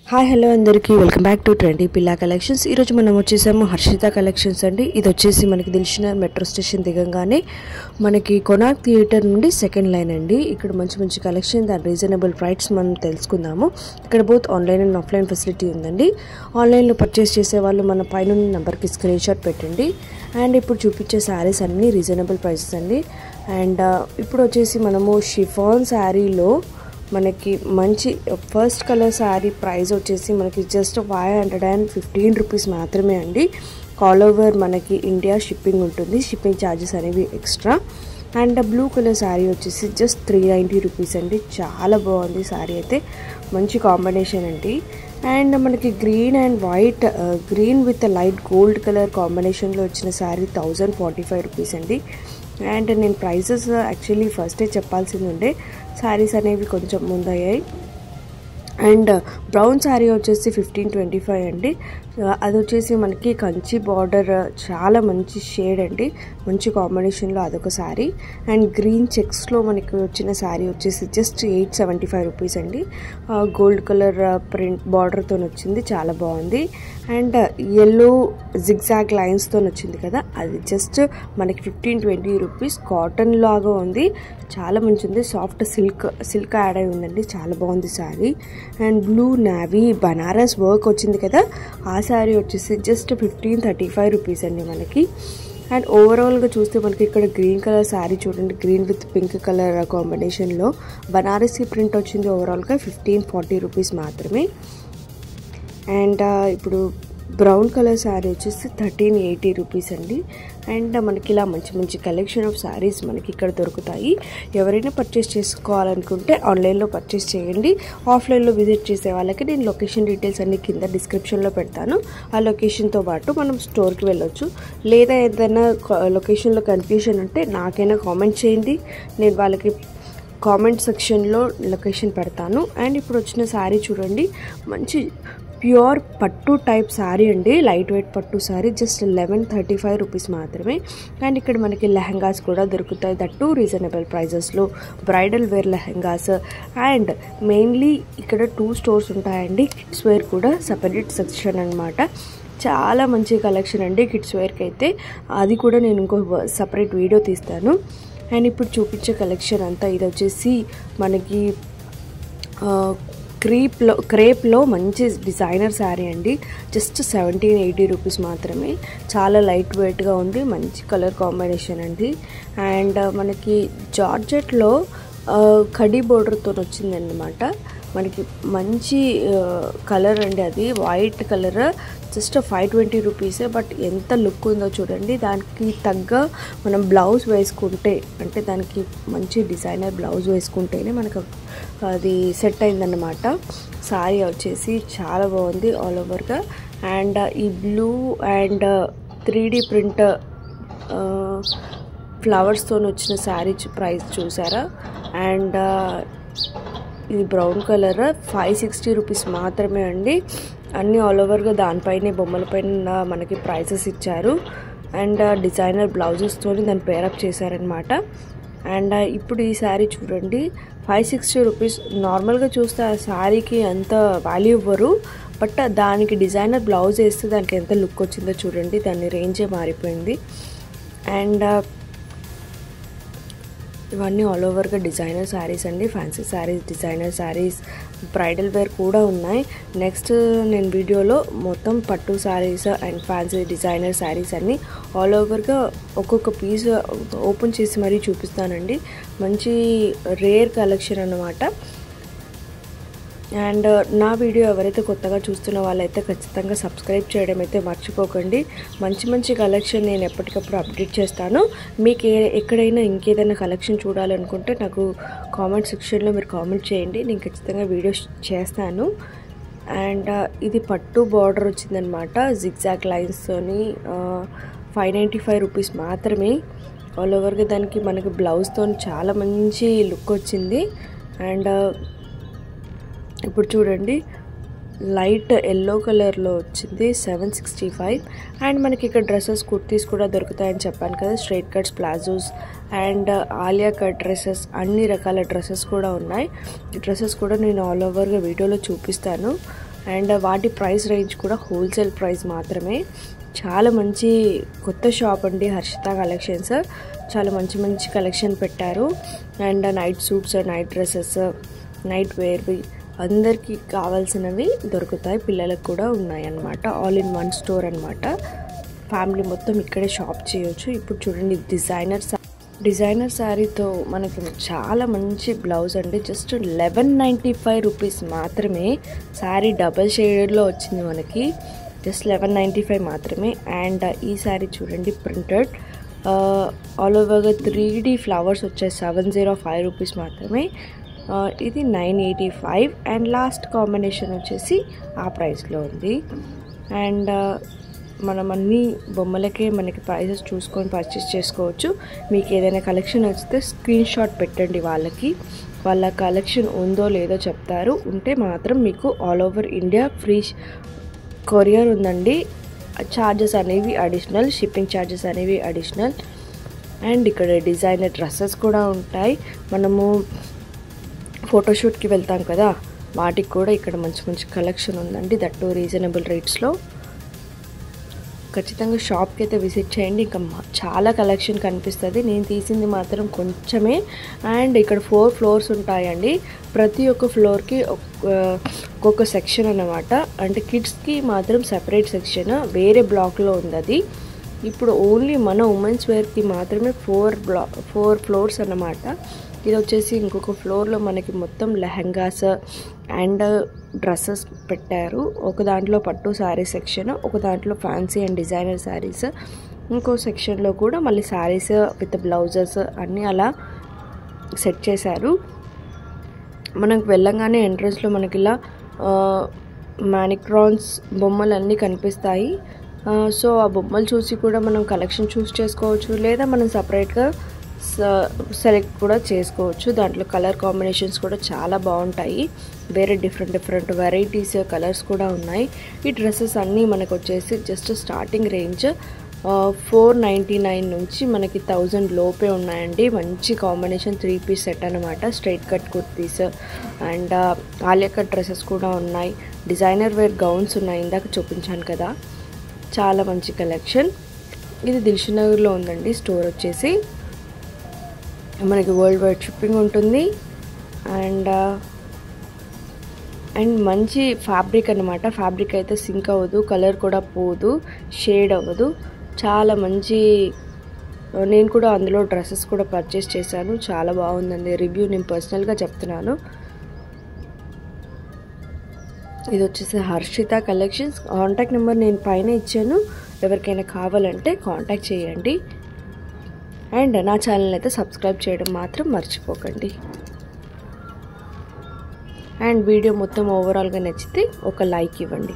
Hi hello అందరికీ welcome back to trendy పిల్లా collections. ఈరోజు మనం వచ్చేసాము హర్షిత కలెక్షన్స్ అండి. ఇది వచ్చేసి మనకి దిల్షుక్ మెట్రో స్టేషన్ దిగంగానే మనకి కొనార్క్ థియేటర్ నుండి సెకండ్ లైన్ అండి. ఇక్కడ మంచి మంచి కలెక్షన్ అండ్ రీజనబుల్ ప్రైస్ మనం తెలుసుకుందాము. ఇక్కడ both online and offline facility ఉందండి. ఆన్లైన్లో పర్చేస్ చేసే వాళ్ళు మన పైన నెంబర్కి స్క్రీన్ షాట్ పెట్టండి. అండ్ ఇప్పుడు చూపించే శారీస్ అన్నీ రీజనబుల్ ప్రైసెస్ అండి. అండ్ ఇప్పుడు వచ్చేసి మనము షిఫాన్ శారీలో మనకి మంచి ఫస్ట్ కలర్ శారీ ప్రైస్ వచ్చేసి మనకి జస్ట్ 515 రూపీస్ మాత్రమే అండి. ఆల్ ఓవర్ మనకి ఇండియా షిప్పింగ్ ఉంటుంది. షిప్పింగ్ ఛార్జెస్ అనేవి extra. And blue colour sari వచ్చేసి జస్ట్ 390 రూపీస్ అండి. చాలా బాగుంది శారీ అయితే, మంచి కాంబినేషన్ అండి. అండ్ మనకి green and white, green with light gold colour కాంబినేషన్లో వచ్చిన శారీ 1045 రూపీస్ అండి. అండ్ నేను ప్రైసెస్ యాక్చువల్లీ ఫస్టే చెప్పాల్సింది ఉండే, శారీస్ అనేవి కొంచెం ముందయ్యాయి. అండ్ బ్రౌన్ శారీ వచ్చేసి 1525 అండి. అది వచ్చేసి మనకి కంచి బార్డర్, చాలా మంచి షేడ్ అండి, మంచి కాంబినేషన్లో అదొక శారీ. అండ్ గ్రీన్ చెక్స్లో మనకి వచ్చిన శారీ వచ్చేసి జస్ట్ 875 రూపీస్ అండి. గోల్డ్ కలర్ ప్రింట్ బార్డర్తో వచ్చింది, చాలా బాగుంది. అండ్ ఎల్లో జిగ్జాగ్ లైన్స్తో వచ్చింది కదా, అది జస్ట్ మనకి 1520 రూపీస్. కాటన్ లాగా ఉంది, చాలా మంచి ఉంది. సాఫ్ట్ సిల్క్ యాడ్ అయి ఉందండి, చాలా బాగుంది sari. And blue navy Banaras work వచ్చింది కదా, ఆ శారీ వచ్చేసి జస్ట్ 1535 రూపీస్ అండి మనకి. అండ్ ఓవరాల్గా చూస్తే మనకి ఇక్కడ గ్రీన్ కలర్ శారీ చూడండి, గ్రీన్ విత్ పింక్ కలర్ కాంబినేషన్లో బనారసీ ప్రింట్ వచ్చింది. ఓవరాల్గా 1540 రూపీస్ మాత్రమే. అండ్ ఇప్పుడు బ్రౌన్ కలర్ శారీ వచ్చేసి 1380 రూపీస్ అండి. అండ్ మనకి ఇలా మంచి మంచి కలెక్షన్ ఆఫ్ శారీస్ మనకి ఇక్కడ దొరుకుతాయి. ఎవరైనా పర్చేస్ చేసుకోవాలనుకుంటే ఆన్లైన్లో పర్చేస్ చేయండి. ఆఫ్లైన్లో విజిట్ చేసే వాళ్ళకి నేను లొకేషన్ డీటెయిల్స్ అన్ని కింద డిస్క్రిప్షన్లో పెడతాను. ఆ లొకేషన్తో పాటు మనం స్టోర్కి వెళ్ళొచ్చు. లేదా ఏదైనా లొకేషన్లో కన్ఫ్యూజన్ ఉంటే నాకైనా కామెంట్ చేయండి, నేను వాళ్ళకి కామెంట్ సెక్షన్లో లొకేషన్ పెడతాను. అండ్ ఇప్పుడు వచ్చిన శారీ చూడండి, మంచి ప్యూర్ పట్టు టైప్ శారీ అండి, లైట్ వెయిట్ పట్టు శారీ, జస్ట్ 1135 రూపీస్ మాత్రమే. అండ్ ఇక్కడ మనకి లెహంగాస్ కూడా దొరుకుతాయి, దట్టు రీజనబుల్ ప్రైజెస్లో, bridal wear lehengas. And mainly ఇక్కడ 2 స్టోర్స్ ఉంటాయండి, కిడ్స్ వేర్ కూడా సపరేట్ సెక్షన్ అనమాట. చాలా మంచి కలెక్షన్ అండి కిడ్స్ వేర్కి అయితే, అది కూడా నేను ఇంకో సపరేట్ వీడియో తీస్తాను. అండ్ ఇప్పుడు చూపించే కలెక్షన్ అంతా ఇది వచ్చేసి మనకి క్రేప్లో మంచి డిజైనర్ శారీ అండి, జస్ట్ 1780 రూపీస్ మాత్రమే. చాలా లైట్ వెయిట్గా ఉంది, మంచి కలర్ కాంబినేషన్ అండి. అండ్ మనకి జార్జెట్లో కడీ బోర్డర్తో వచ్చిందన్నమాట. మనకి మంచి కలర్ అండి, అది వైట్ కలర్, జస్ట్ 520 రూపీసే. బట్ ఎంత లుక్ ఉందో చూడండి, దానికి తగ్గ మనం బ్లౌజ్ వేసుకుంటే, అంటే దానికి మంచి డిజైనర్ బ్లౌజ్ వేసుకుంటేనే మనకు అది సెట్ అయిందన్నమాట. శారీ వచ్చేసి చాలా బాగుంది ఆల్ ఓవర్గా. అండ్ ఈ బ్లూ అండ్ 3D ప్రింట్ ఫ్లవర్స్తో వచ్చిన శారీ ప్రైస్ చూసారా. అండ్ ఇది బ్రౌన్ కలర్ 560 రూపీస్ మాత్రమే అండి. అన్నీ ఆల్ ఓవర్గా దానిపైనే బొమ్మల పైన మనకి ప్రైసెస్ ఇచ్చారు. అండ్ డిజైనర్ బ్లౌజెస్తో దాన్ని పేరప్ చేశారనమాట. అండ్ ఇప్పుడు ఈ శారీ చూడండి, 560 రూపీస్. నార్మల్గా చూస్తే ఆ శారీకి అంత వాల్యూ ఇవ్వరు, బట్ దానికి డిజైనర్ బ్లౌజ్ వేస్తే దానికి ఎంత లుక్ వచ్చిందో చూడండి, దాని రేంజే మారిపోయింది. అండ్ ఇవన్నీ ఆల్ ఓవర్గా డిజైనర్ శారీస్ అండి, fancy saris, designer saris, bridal wear కూడా ఉన్నాయి. నెక్స్ట్ నేను వీడియోలో మొత్తం పట్టు saris and fancy designer saris అన్నీ ఆల్ ఓవర్గా ఒక్కొక్క పీస్ ఓపెన్ చేసి మరీ చూపిస్తానండి. మంచి రేర్ కలెక్షన్ అన్నమాట. అండ్ నా వీడియో ఎవరైతే కొత్తగా చూస్తున్న వాళ్ళైతే ఖచ్చితంగా సబ్స్క్రైబ్ చేయడం అయితే మర్చిపోకండి. మంచి మంచి కలెక్షన్ నేను ఎప్పటికప్పుడు అప్డేట్ చేస్తాను. మీకు ఎక్కడైనా ఇంకేదైనా కలెక్షన్ చూడాలనుకుంటే నాకు కామెంట్ సెక్షన్లో మీరు కామెంట్ చేయండి, నేను ఖచ్చితంగా వీడియో చేస్తాను. అండ్ ఇది పట్టు బార్డర్ వచ్చిందనమాట, జిగ్జాగ్ లైన్స్తోని 595 రూపీస్ మాత్రమే. ఆల్ ఓవర్గా దానికి మనకి బ్లౌజ్తో చాలా మంచి లుక్ వచ్చింది. అండ్ ఇప్పుడు చూడండి, లైట్ ఎల్లో కలర్లో వచ్చింది 765. అండ్ మనకి ఇక్కడ డ్రెస్సెస్, కుర్తీస్ కూడా దొరుకుతాయని చెప్పాను కదా, straight cuts, palazzos and Alia cut dresses, అన్ని రకాల డ్రెస్సెస్ కూడా ఉన్నాయి. ఈ డ్రెస్సెస్ కూడా నేను ఆల్ ఓవర్గా వీడియోలో చూపిస్తాను. అండ్ వాటి ప్రైస్ రేంజ్ కూడా హోల్సేల్ ప్రైస్ మాత్రమే. చాలా మంచి కొత్త షాప్ అండి హర్షిత కలెక్షన్స్. చాలా మంచి మంచి కలెక్షన్ పెట్టారు. And night suits, night dresses, night వేర్వి అందరికీ కావాల్సినవి దొరుకుతాయి. పిల్లలకు కూడా ఉన్నాయి అన్నమాట. ఆల్ ఇన్ వన్ స్టోర్ అన్నమాట. ఫ్యామిలీ మొత్తం ఇక్కడే షాప్ చేయొచ్చు. ఇప్పుడు చూడండి డిజైనర్ శారీతో మనకి చాలా మంచి బ్లౌజ్ అండి. జస్ట్ 1195 రూపీస్ మాత్రమే. శారీ డబల్ షేడెడ్లో వచ్చింది మనకి. జస్ట్ 1195 మాత్రమే. అండ్ ఈ శారీ చూడండి ప్రింటెడ్ ఆల్ ఓవర్గా 3D ఫ్లవర్స్ వచ్చాయి. 705 రూపీస్ మాత్రమే. ఇది 985. అండ్ లాస్ట్ కాంబినేషన్ వచ్చేసి ఆ ప్రైస్లో ఉంది. అండ్ మనం అన్ని బొమ్మలకే మనకి ప్రైసెస్ చూసుకొని పర్చేస్ చేసుకోవచ్చు. మీకు ఏదైనా కలెక్షన్ వస్తే స్క్రీన్ షాట్ పెట్టండి. వాళ్ళ కలెక్షన్ ఉందో లేదో చెప్తారు. ఉంటే మాత్రం మీకు all over India free courier ఉందండి. ఛార్జెస్ అనేవి అడిషనల్, షిప్పింగ్ ఛార్జెస్ అనేవి అడిషనల్. అండ్ ఇక్కడ డిజైనర్ డ్రెస్సెస్ కూడా ఉంటాయి. మనము ఫోటోషూట్కి వెళ్తాం కదా, వాటికి కూడా ఇక్కడ మంచి మంచి కలెక్షన్ ఉందండి. దట్టు రీజనబుల్ రేట్స్లో. ఖచ్చితంగా షాప్కి అయితే విజిట్ చేయండి. ఇంకా చాలా కలెక్షన్ కనిపిస్తుంది. నేను తీసింది మాత్రం కొంచెమే. అండ్ ఇక్కడ 4 ఫ్లోర్స్ ఉంటాయండి. ప్రతి ఒక్క ఫ్లోర్కి ఒక్కొక్క సెక్షన్ అన్నమాట. అంటే కిడ్స్కి మాత్రం సెపరేట్ సెక్షన్ వేరే బ్లాక్లో ఉంది. అది ఇప్పుడు ఓన్లీ మన ఉమెన్స్ వేర్కి మాత్రమే 4 ఫ్లోర్స్ అన్నమాట. ఇది వచ్చేసి ఇంకొక ఫ్లోర్లో మనకి మొత్తం లెహంగాస్ అండ్ డ్రెస్సెస్ పెట్టారు. ఒక దాంట్లో పట్టు శారీ సెక్షన్, ఒక దాంట్లో ఫ్యాన్సీ అండ్ డిజైనర్ శారీస్, ఇంకో సెక్షన్లో కూడా మళ్ళీ శారీస్ విత్ బ్లౌజెస్ అన్నీ అలా సెట్ చేశారు. మనకు వెళ్ళంగానే ఎంట్రన్స్లో మనకి ఇలా మానిక్రాన్స్ బొమ్మలు అన్నీ కనిపిస్తాయి. సో ఆ బొమ్మలు చూసి కూడా మనం కలెక్షన్ చూస్ చేసుకోవచ్చు, లేదా మనం సపరేట్గా సెలెక్ట్ కూడా చేసుకోవచ్చు. దాంట్లో కలర్ కాంబినేషన్స్ కూడా చాలా బాగుంటాయి. వేరే డిఫరెంట్ వెరైటీస్ కలర్స్ కూడా ఉన్నాయి. ఈ డ్రెస్సెస్ అన్నీ మనకు వచ్చేసి జస్ట్ స్టార్టింగ్ రేంజ్ 499 నుంచి మనకి 1000 లోపే ఉన్నాయండి. మంచి కాంబినేషన్ 3 పీస్ సెట్ అనమాట. Straight cut kurtis and Alia cut dresses కూడా ఉన్నాయి. డిజైనర్ వేర్ గౌన్స్ ఉన్నాయి, ఇందాక చూపించాను కదా. చాలా మంచి కలెక్షన్. ఇది దిల్షుఖ్నగర్లో ఉందండి స్టోర్ వచ్చేసి. మనకి వరల్డ్ వైడ్ షిప్పింగ్ ఉంటుంది. అండ్ మంచి ఫ్యాబ్రిక్ అనమాట. ఫ్యాబ్రిక్ అయితే సింక్ అవ్వదు, కలర్ కూడా పోదు, షేడ్ అవ్వదు. చాలా మంచి. నేను కూడా అందులో డ్రెస్సెస్ కూడా పర్చేస్ చేశాను. చాలా బాగుందండి. రివ్యూ నేను పర్సనల్గా చెప్తున్నాను. ఇది వచ్చేసి హర్షిత కలెక్షన్స్. కాంటాక్ట్ నెంబర్ నేను పైన ఇచ్చాను. ఎవరికైనా కావాలంటే కాంటాక్ట్ చేయండి. అండ్ నా ఛానల్ అయితే సబ్స్క్రైబ్ చేయడం మాత్రం మర్చిపోకండి. అండ్ వీడియో మొత్తం ఓవరాల్గా నచ్చితే ఒక లైక్ ఇవ్వండి.